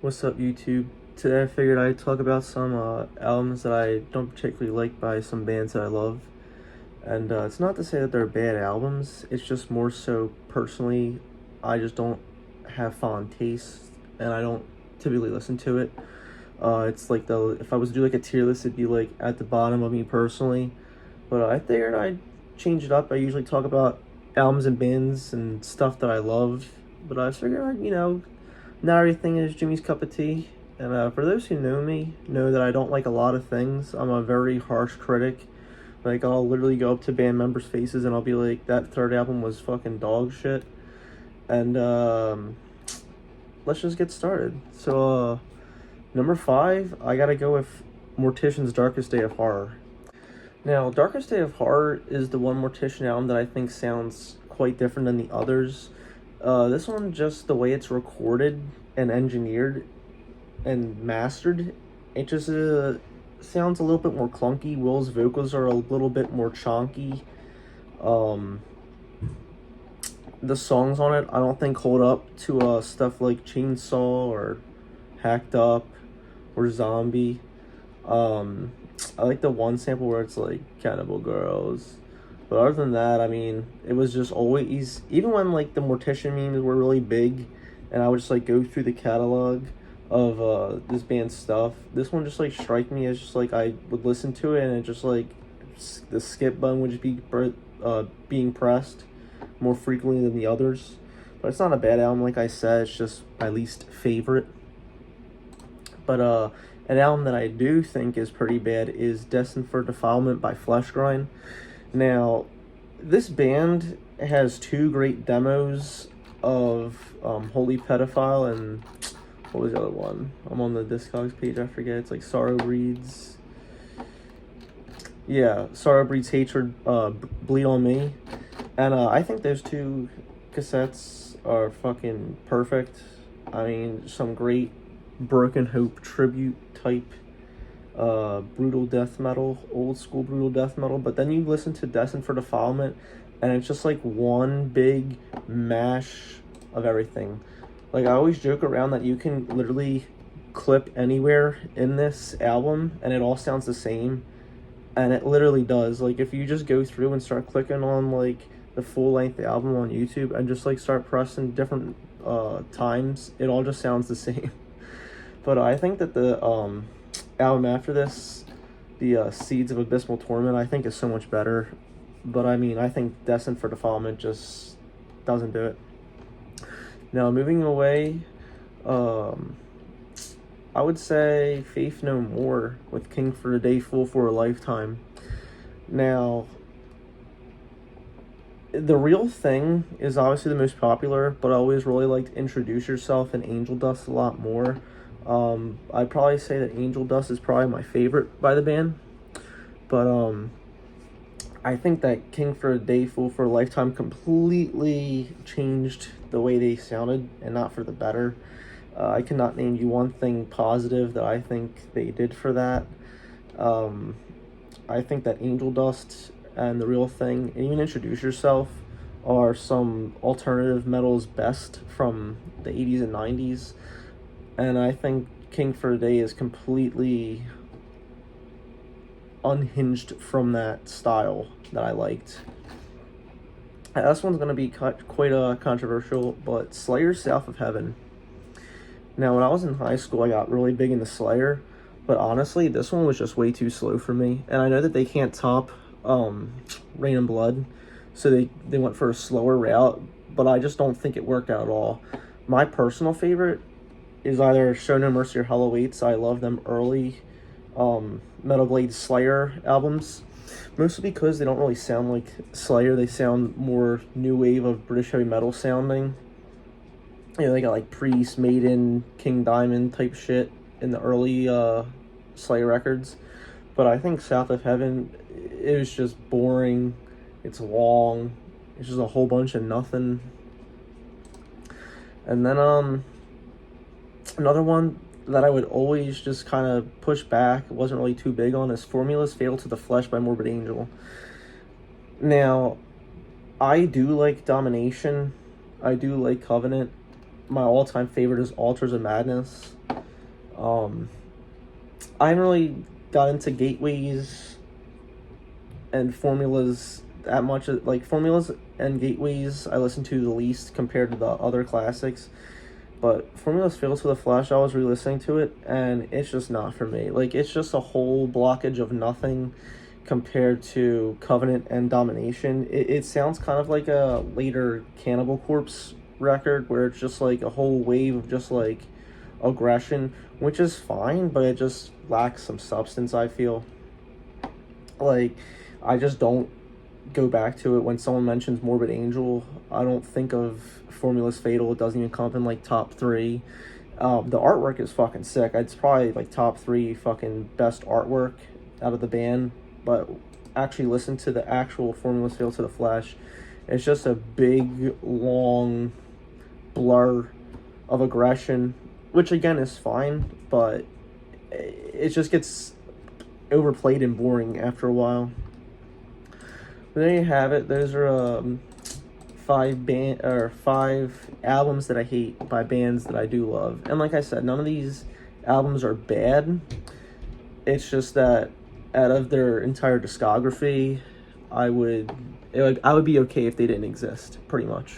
What's up, YouTube? Today I figured I'd talk about some albums that I don't particularly like by some bands that I love. And it's not to say that they're bad albums, it's just more so personally, I just don't have fond taste and I don't typically listen to it. It's like if I was to do like a tier list, it'd be like at the bottom of me personally. But I figured I'd change it up. I usually talk about albums and bands and stuff that I love, but I figured not everything is Jimmy's cup of tea. And for those who know me, know that I don't like a lot of things. I'm a very harsh critic. Like, I'll literally go up to band members' faces and I'll be like, that third album was fucking dog shit. And let's just get started. So, number 5, I gotta go with Morticians' Darkest Day of Horror. Now, Darkest Day of Horror is the one Mortician album that I think sounds quite different than the others. This one, just the way it's recorded and engineered and mastered, it just sounds a little bit more clunky. Will's vocals are a little bit more chonky. The songs on it, I don't think hold up to stuff like Chainsaw or Hacked Up or Zombie. I like the one sample where it's like Cannibal Girls. But other than that, I mean, it was just always, even when like the Mortician memes were really big and I would just like go through the catalog of this band's stuff, this one just like strike me as just like I would listen to it and it just like the skip button would just be being pressed more frequently than the others. But it's not a bad album, like I said, it's just my least favorite. But an album that I do think is pretty bad is Destined for Defilement by Fleshgrind. Now, this band has 2 great demos of Holy Pedophile and what was the other one? I'm on the Discogs page, I forget. It's like Sorrow Breeds. Yeah, Sorrow Breeds Hatred, Bleed on Me. And I think those 2 cassettes are fucking perfect. I mean, some great Broken Hope tribute type brutal death metal, old school brutal death metal. But then you listen to Destined for Defilement and it's just like one big mash of everything. Like, I always joke around that you can literally clip anywhere in this album and it all sounds the same, and it literally does. Like, if you just go through and start clicking on like the full length album on YouTube and just like start pressing different times, it all just sounds the same. But I think that the album after this, the Seeds of Abysmal Torment, I think is so much better. But I mean, I think Destined for Defilement just doesn't do it. Now, moving away, I would say Faith No More with King for a Day, Fool for a Lifetime. Now, The Real Thing is obviously the most popular, but I always really liked Introduce Yourself and Angel Dust a lot more. I'd probably say that Angel Dust is probably my favorite by the band. But I think that King for a Day, Fool for a Lifetime completely changed the way they sounded, and not for the better. I cannot name you one thing positive that I think they did for that. I think that Angel Dust and The Real Thing, and even Introduce Yourself, are some alternative metal's best from the 80s and 90s. And I think King for a Day is completely unhinged from that style that I liked. This one's going to be quite controversial, but Slayer South of Heaven. Now, when I was in high school, I got really big into Slayer, but honestly, this one was just way too slow for me. And I know that they can't top Rain and Blood, so they went for a slower route, but I just don't think it worked out at all. My personal favorite is either Show No Mercy or Hell Awaits. I love them early Metal Blade Slayer albums, mostly because they don't really sound like Slayer. They sound more new wave of British heavy metal sounding. You know, they got like Priest, Maiden, King Diamond type shit in the early Slayer records. But I think South of Heaven, it was just boring. It's long. It's just a whole bunch of nothing. And then another one that I would always just kind of push back, wasn't really too big on, is Formula's Fatal to the Flesh by Morbid Angel. Now, I do like Domination. I do like Covenant. my all-time favorite is Altars of Madness. Um, I haven't really got into gateways and formulas that much. Like, formulas and gateways I listen to the least compared to the other classics. But Formulas Fails to the Flash, I was re-listening to it, and it's just not for me. Like, it's just a whole blockage of nothing compared to Covenant and Domination. It sounds kind of like a later Cannibal Corpse record, where it's just like a whole wave of just like aggression, which is fine, but it just lacks some substance, I feel. Like, I just don't go back to it when someone mentions Morbid Angel. I don't think of Formulas Fatal. It doesn't even come up in like top 3. The artwork is fucking sick. It's probably like top 3 fucking best artwork out of the band. But actually listen to the actual Formulas Fatal to the Flash. It's just a big, long blur of aggression, which again is fine, but it just gets overplayed and boring after a while. But there you have it. Those are 5 albums that I hate by bands that I do love. And like I said, none of these albums are bad. It's just that out of their entire discography, I would be okay if they didn't exist, pretty much.